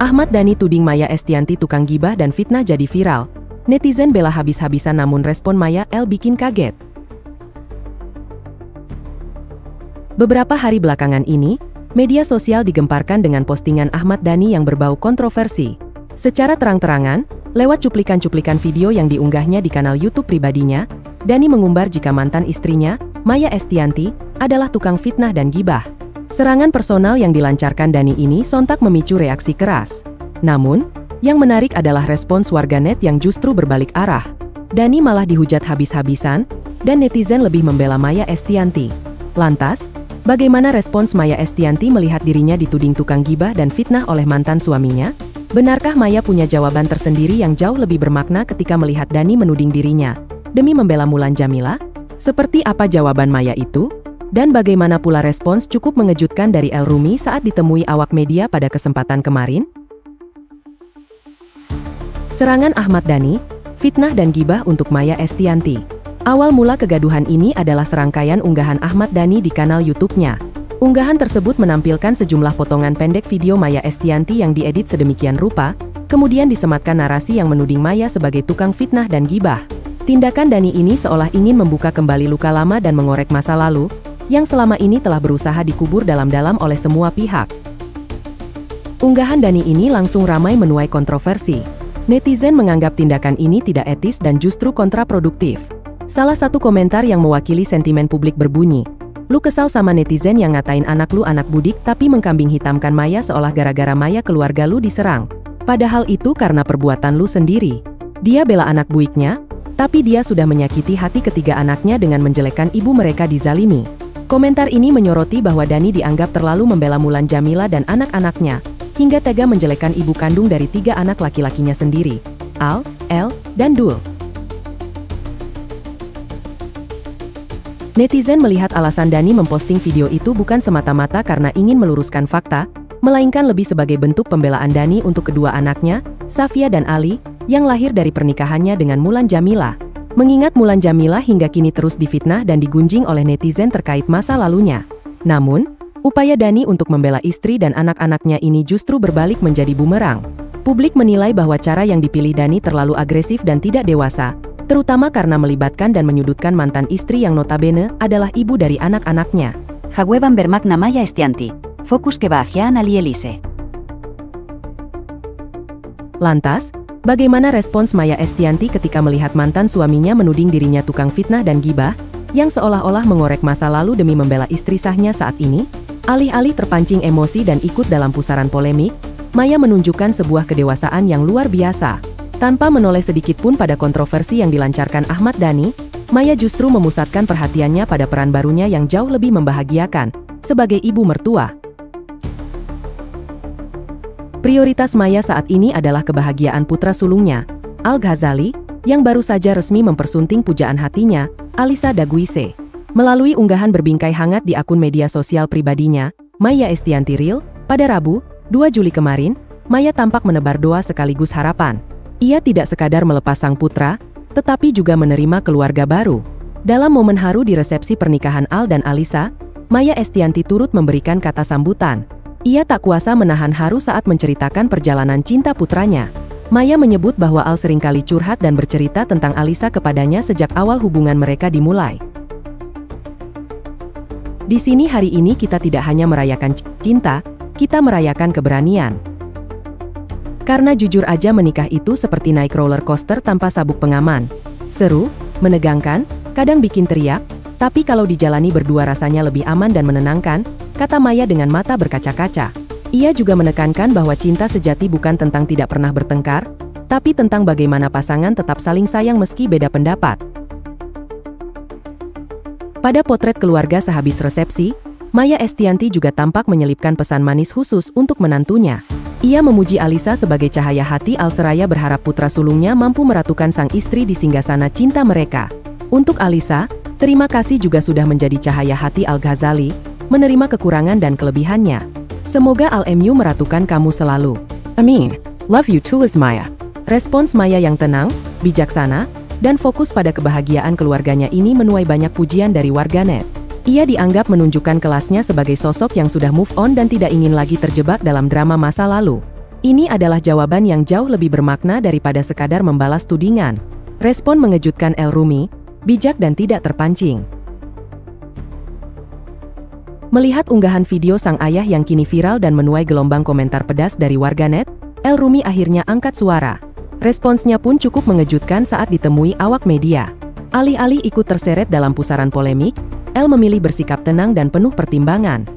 Ahmad Dhani tuding Maya Estianty tukang gibah dan fitnah jadi viral. Netizen bela habis-habisan namun respon Maya El bikin kaget. Beberapa hari belakangan ini, media sosial digemparkan dengan postingan Ahmad Dhani yang berbau kontroversi. Secara terang-terangan, lewat cuplikan-cuplikan video yang diunggahnya di kanal YouTube pribadinya, Dhani mengumbar jika mantan istrinya, Maya Estianty, adalah tukang fitnah dan gibah. Serangan personal yang dilancarkan Dhani ini sontak memicu reaksi keras. Namun, yang menarik adalah respons warganet yang justru berbalik arah. Dhani malah dihujat habis-habisan, dan netizen lebih membela Maya Estianty. Lantas, bagaimana respons Maya Estianty melihat dirinya dituding tukang gibah dan fitnah oleh mantan suaminya? Benarkah Maya punya jawaban tersendiri yang jauh lebih bermakna ketika melihat Dhani menuding dirinya demi membela Mulan Jameela? Seperti apa jawaban Maya itu? Dan bagaimana pula respons cukup mengejutkan dari El Rumi saat ditemui awak media pada kesempatan kemarin? Serangan Ahmad Dhani, fitnah dan gibah untuk Maya Estianty. Awal mula kegaduhan ini adalah serangkaian unggahan Ahmad Dhani di kanal YouTube-nya. Unggahan tersebut menampilkan sejumlah potongan pendek video Maya Estianty yang diedit sedemikian rupa, kemudian disematkan narasi yang menuding Maya sebagai tukang fitnah dan gibah. Tindakan Dhani ini seolah ingin membuka kembali luka lama dan mengorek masa lalu, yang selama ini telah berusaha dikubur dalam-dalam oleh semua pihak. Unggahan Dhani ini langsung ramai menuai kontroversi. Netizen menganggap tindakan ini tidak etis dan justru kontraproduktif. Salah satu komentar yang mewakili sentimen publik berbunyi, "Lu kesal sama netizen yang ngatain anak lu anak budik tapi mengkambing hitamkan Maya seolah gara-gara Maya keluarga lu diserang. Padahal itu karena perbuatan lu sendiri. Dia bela anak buiknya, tapi dia sudah menyakiti hati ketiga anaknya dengan menjelekkan ibu mereka dizalimi." Komentar ini menyoroti bahwa Dhani dianggap terlalu membela Mulan Jameela dan anak-anaknya, hingga tega menjelekkan ibu kandung dari 3 anak laki-lakinya sendiri, Al, El, dan Dul. Netizen melihat alasan Dhani memposting video itu bukan semata-mata karena ingin meluruskan fakta, melainkan lebih sebagai bentuk pembelaan Dhani untuk kedua anaknya, Safia dan Ali, yang lahir dari pernikahannya dengan Mulan Jameela. Mengingat Mulan Jameela hingga kini terus difitnah dan digunjing oleh netizen terkait masa lalunya. Namun, upaya Dhani untuk membela istri dan anak-anaknya ini justru berbalik menjadi bumerang. Publik menilai bahwa cara yang dipilih Dhani terlalu agresif dan tidak dewasa, terutama karena melibatkan dan menyudutkan mantan istri yang notabene adalah ibu dari anak-anaknya. Jagueban bermakna Maya Estianty. Fokus ke bahagian Ali Elise. Lantas, bagaimana respons Maya Estianty ketika melihat mantan suaminya menuding dirinya tukang fitnah dan gibah, yang seolah-olah mengorek masa lalu demi membela istri sahnya saat ini? Alih-alih terpancing emosi dan ikut dalam pusaran polemik, Maya menunjukkan sebuah kedewasaan yang luar biasa. Tanpa menoleh sedikit pun pada kontroversi yang dilancarkan Ahmad Dhani, Maya justru memusatkan perhatiannya pada peran barunya yang jauh lebih membahagiakan, sebagai ibu mertua. Prioritas Maya saat ini adalah kebahagiaan putra sulungnya, Al-Ghazali, yang baru saja resmi mempersunting pujaan hatinya, Alisa Daguise. Melalui unggahan berbingkai hangat di akun media sosial pribadinya, Maya Estianty Real, pada Rabu, 2 Juli kemarin, Maya tampak menebar doa sekaligus harapan. Ia tidak sekadar melepas sang putra, tetapi juga menerima keluarga baru. Dalam momen haru di resepsi pernikahan Al dan Alisa, Maya Estianty turut memberikan kata sambutan. Ia tak kuasa menahan haru saat menceritakan perjalanan cinta putranya. Maya menyebut bahwa Al seringkali curhat dan bercerita tentang Alisa kepadanya sejak awal hubungan mereka dimulai. Di sini hari ini kita tidak hanya merayakan cinta, kita merayakan keberanian. Karena jujur aja menikah itu seperti naik roller coaster tanpa sabuk pengaman. Seru, menegangkan, kadang bikin teriak, tapi kalau dijalani berdua rasanya lebih aman dan menenangkan, kata Maya dengan mata berkaca-kaca. Ia juga menekankan bahwa cinta sejati bukan tentang tidak pernah bertengkar, tapi tentang bagaimana pasangan tetap saling sayang meski beda pendapat. Pada potret keluarga sehabis resepsi, Maya Estianty juga tampak menyelipkan pesan manis khusus untuk menantunya. Ia memuji Alisa sebagai cahaya hati Al seraya berharap putra sulungnya mampu meratukan sang istri di singgasana cinta mereka. Untuk Alisa, terima kasih juga sudah menjadi cahaya hati Al-Ghazali, menerima kekurangan dan kelebihannya. Semoga Al-MU meratukan kamu selalu. Amin. Love you too, Maya. Respons Maya yang tenang, bijaksana, dan fokus pada kebahagiaan keluarganya ini menuai banyak pujian dari warganet. Ia dianggap menunjukkan kelasnya sebagai sosok yang sudah move on dan tidak ingin lagi terjebak dalam drama masa lalu. Ini adalah jawaban yang jauh lebih bermakna daripada sekadar membalas tudingan. Respon mengejutkan El Rumi, bijak dan tidak terpancing. Melihat unggahan video sang ayah yang kini viral dan menuai gelombang komentar pedas dari warganet, El Rumi akhirnya angkat suara. Responsnya pun cukup mengejutkan saat ditemui awak media. Alih-alih ikut terseret dalam pusaran polemik, El memilih bersikap tenang dan penuh pertimbangan.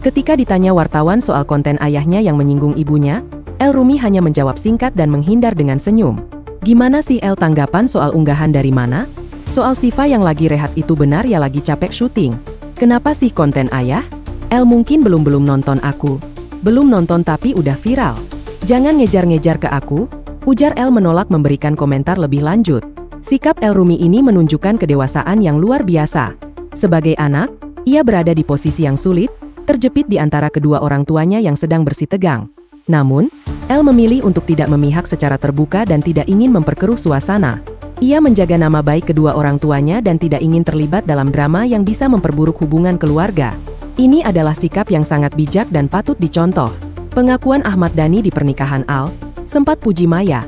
Ketika ditanya wartawan soal konten ayahnya yang menyinggung ibunya, El Rumi hanya menjawab singkat dan menghindar dengan senyum. Gimana sih El, tanggapan soal unggahan dari mana? Soal Siva yang lagi rehat itu benar ya, lagi capek syuting. Kenapa sih konten ayah? El mungkin belum nonton aku. Belum nonton tapi udah viral. Jangan ngejar-ngejar ke aku, ujar El menolak memberikan komentar lebih lanjut. Sikap El Rumi ini menunjukkan kedewasaan yang luar biasa. Sebagai anak, ia berada di posisi yang sulit, terjepit di antara kedua orang tuanya yang sedang bersitegang. Namun, El memilih untuk tidak memihak secara terbuka dan tidak ingin memperkeruh suasana. Ia menjaga nama baik kedua orang tuanya dan tidak ingin terlibat dalam drama yang bisa memperburuk hubungan keluarga. Ini adalah sikap yang sangat bijak dan patut dicontoh. Pengakuan Ahmad Dhani di pernikahan Al, sempat puji Maya.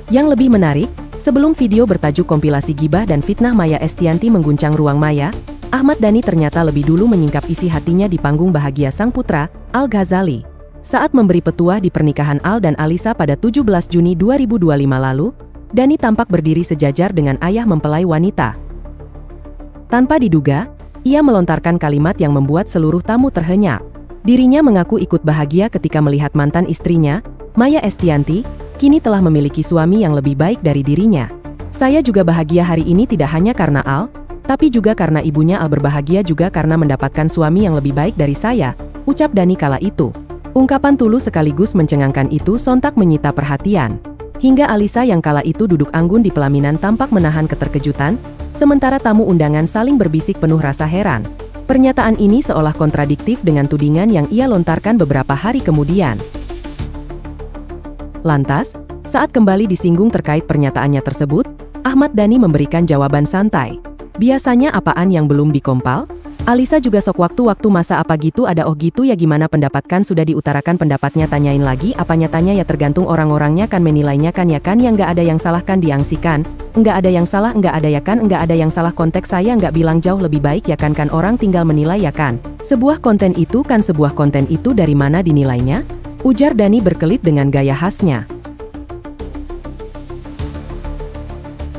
Yang lebih menarik, sebelum video bertajuk kompilasi gibah dan fitnah Maya Estianty mengguncang ruang maya, Ahmad Dhani ternyata lebih dulu menyingkap isi hatinya di panggung bahagia sang putra, Al Ghazali. Saat memberi petuah di pernikahan Al dan Alisa pada 17 Juni 2025 lalu, Dhani tampak berdiri sejajar dengan ayah mempelai wanita. Tanpa diduga, ia melontarkan kalimat yang membuat seluruh tamu terhenyak. Dirinya mengaku ikut bahagia ketika melihat mantan istrinya, Maya Estianty, kini telah memiliki suami yang lebih baik dari dirinya. Saya juga bahagia hari ini tidak hanya karena Al, tapi juga karena ibunya Al, berbahagia juga karena mendapatkan suami yang lebih baik dari saya, ucap Dhani kala itu. Ungkapan tulus sekaligus mencengangkan itu sontak menyita perhatian. Hingga Alisa yang kala itu duduk anggun di pelaminan tampak menahan keterkejutan, sementara tamu undangan saling berbisik penuh rasa heran. Pernyataan ini seolah kontradiktif dengan tudingan yang ia lontarkan beberapa hari kemudian. Lantas, saat kembali disinggung terkait pernyataannya tersebut, Ahmad Dhani memberikan jawaban santai. Biasanya apaan yang belum dikompal? Alisa juga sok waktu-waktu masa apa gitu ada, oh gitu ya, gimana pendapat kan sudah diutarakan pendapatnya, tanyain lagi apa nyatanya ya, tergantung orang-orangnya kan menilainya kan ya kan, yang nggak ada yang salah kan diangsikan, nggak ada yang salah, nggak ada ya kan, nggak ada yang salah, konteks saya nggak bilang jauh lebih baik ya kan, orang tinggal menilai ya kan. Sebuah konten itu dari mana dinilainya? Ujar Dhani berkelit dengan gaya khasnya.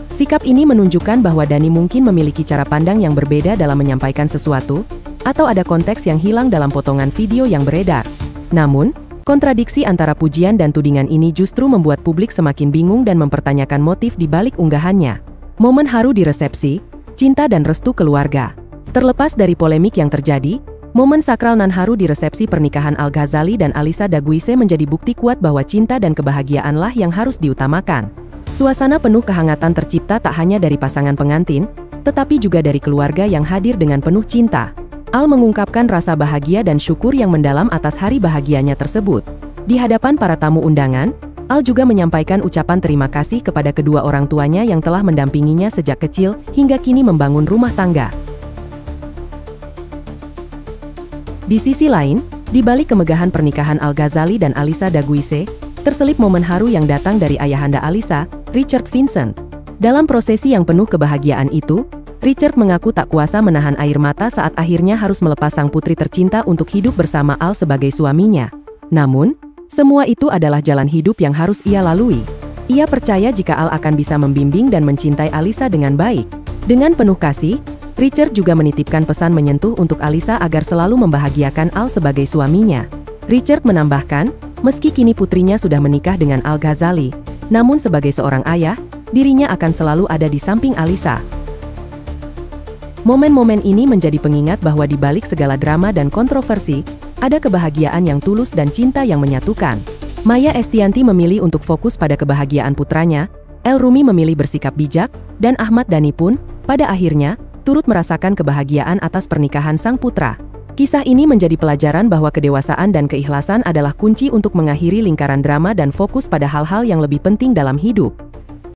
Sikap ini menunjukkan bahwa Dhani mungkin memiliki cara pandang yang berbeda dalam menyampaikan sesuatu, atau ada konteks yang hilang dalam potongan video yang beredar. Namun, kontradiksi antara pujian dan tudingan ini justru membuat publik semakin bingung dan mempertanyakan motif di balik unggahannya. Momen haru di resepsi, cinta dan restu keluarga. Terlepas dari polemik yang terjadi, momen sakral nan haru di resepsi pernikahan Al Ghazali dan Alisa Daguise menjadi bukti kuat bahwa cinta dan kebahagiaanlah yang harus diutamakan. Suasana penuh kehangatan tercipta tak hanya dari pasangan pengantin, tetapi juga dari keluarga yang hadir dengan penuh cinta. Al mengungkapkan rasa bahagia dan syukur yang mendalam atas hari bahagianya tersebut. Di hadapan para tamu undangan, Al juga menyampaikan ucapan terima kasih kepada kedua orang tuanya yang telah mendampinginya sejak kecil hingga kini membangun rumah tangga. Di sisi lain, di balik kemegahan pernikahan Al Ghazali dan Alisa Daguise, terselip momen haru yang datang dari ayahanda Alisa, Richard Vincent. Dalam prosesi yang penuh kebahagiaan itu, Richard mengaku tak kuasa menahan air mata saat akhirnya harus melepas sang putri tercinta untuk hidup bersama Al sebagai suaminya. Namun, semua itu adalah jalan hidup yang harus ia lalui. Ia percaya jika Al akan bisa membimbing dan mencintai Alisa dengan baik. Dengan penuh kasih, Richard juga menitipkan pesan menyentuh untuk Alisa agar selalu membahagiakan Al sebagai suaminya. Richard menambahkan, meski kini putrinya sudah menikah dengan Al Ghazali, namun sebagai seorang ayah, dirinya akan selalu ada di samping Alisa. Momen-momen ini menjadi pengingat bahwa di balik segala drama dan kontroversi, ada kebahagiaan yang tulus dan cinta yang menyatukan. Maya Estianty memilih untuk fokus pada kebahagiaan putranya, El Rumi memilih bersikap bijak, dan Ahmad Dhani pun, pada akhirnya, turut merasakan kebahagiaan atas pernikahan sang putra. Kisah ini menjadi pelajaran bahwa kedewasaan dan keikhlasan adalah kunci untuk mengakhiri lingkaran drama dan fokus pada hal-hal yang lebih penting dalam hidup.